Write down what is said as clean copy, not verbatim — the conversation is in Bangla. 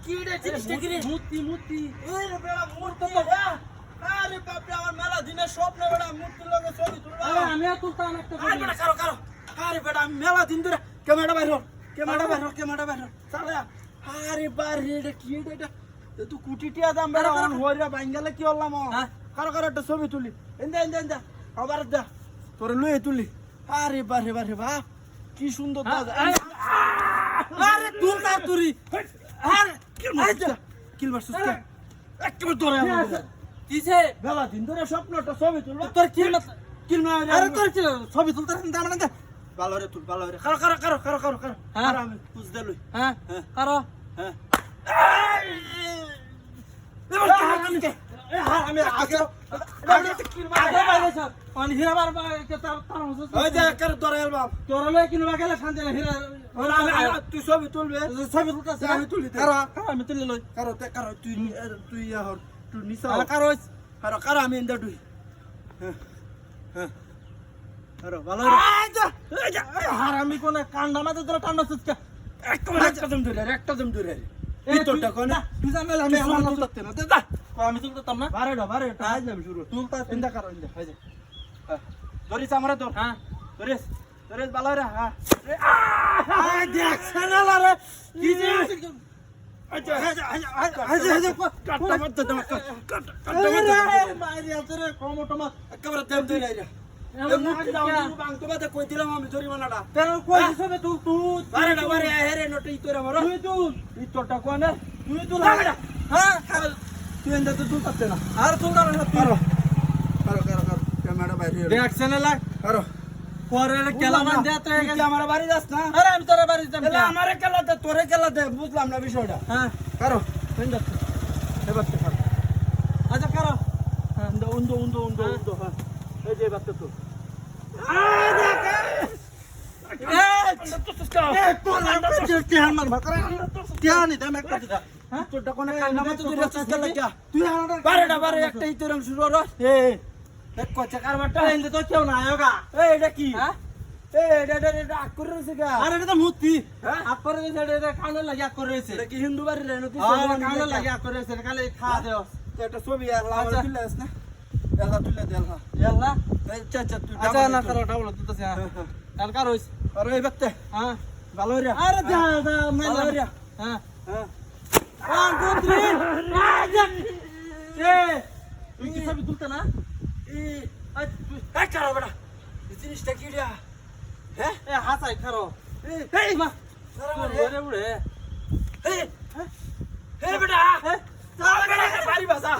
কি রে জিনিসটা কি রে মূর্তি এই রে বেড়া মূর্তি আরে বাপ রে আমার মেলা দিনের স্বপ্ন বেড়া মূর্তির লগে ছবি তুলবা আরে আমি তুলতাম একটা আরে বেড়া কারো আরে বেড়া আমি মেলা দিন ধরে ক্যামেরা বাইর হর সালা আরে বারে এটা কি এটা তুই কুটিটিয়া দাম বেড়া অন হইরা বাঙ্গালে কি হলাম কারো একটা ছবি তুলি এন্দা আবার দা তোর লয়ে তুলি আরে বারে বা কি সুন্দর দাদা আরে তুল তার তুরি আরে কিল মারছিস কে একবার ধরে আমাদের কিসে বেলা দিন ধরে স্বপ্নটা ছবি তুলবা তোর কিল না আরে তোর কি ছবি তুলতাছিস না মানে ভালো রে তুল ভালো রে কারো আর আমি পুজ দেলই হ্যাঁ কারো হ্যাঁ আমি আগে বাইরে সব অন হীরা মারবা কে তার হুজুর ওই যে কার ধরে এলবাম তোর লয় কিনবা গেলে শান্তি না হীরা আমি তুই ছবি তুলবে ছবি তুলতাছিস আমি তুলি কারো আমি তুলি লই কারো তুই হর তুই নিসা কারো কারো আমি এন্ডা তুই হ্যাঁ কারো ভালো রে হারামি কোন কান্ডা মাঝে তোরা কান্ডা সুচকা একটা দম ধরে এই তোরটা কোন তুই জানালে আমি আমার তুলতে না দা আমি তুলতাম না বারে আজ যাবে শুরু তুলতা চিন্তা করো ইন্দা হয়ে যা ধরিস আমরা তো হ্যাঁ ধরিস ভালো রে হ্যাঁ দেখ সানালা রে কি যে আচ্ছা কাটটা মারতে দাও কাটটা মারি আছে রে কমটমা একেবারে দেব ধরে আইরা কই দিলাম আমি জরিমানাটা তেল কই হিসাবে তুই বারে হেরে নটি তোরা মর তুই এই তোরটা কোন তুই হ্যাঁ তুই এন্ড তো তুলতে না আর তুলতা না কারো ক্যামেরা বাইরে দেখ সানালা কারো পরে কেলা মান দেতে তুই আমার বাড়ি যাস না আরে আমি তোর বাড়ি যাম এলা আমারে কেলা দে তোরে কেলা দে বুঝলাম না বিষয়টা হ্যাঁ কারো এন্ড এবার তো কারো আচ্ছা করো উন্দো হ্যাঁ এই যে বাচ্চা তো বারে একটা ইতরম শুরু হলো দেখ কচ্চা কারবারটা তো কেউ না আয়োগা এটা কি হ্যাঁ এটা আক করে রয়েছে গা আরে এটা তো মূর্তি হ্যাঁ? আপরে এটা কানে লাগিয়া করে রয়েছে এটা কি হিন্দু বাড়ি রে নতি কানে লাগিয়া করে রয়েছে খালি খাওয়া দেও একটা ছবি আর লাল আচ্ছা। তুলে আস না এলা তুলে দেলহা ইয়াল্লা আচ্ছা তুই আচ্ছা না করো ডাবল তুই তো আর কার হইছে আরে এই বাচ্চা হ্যাঁ ভালো রে আরে যা ভালো রে হ্যাঁ হ্যাঁ 1 2 3 রাজা এ তুই কি সব তুলতে না এই কারো বেটা এই জিনিসটা কি রে হ্যাঁ এ হাসাই খারো এই মা সারা ওরে ওরে এই বেটা হ্যাঁ সারা বেটা বাড়ি বাসা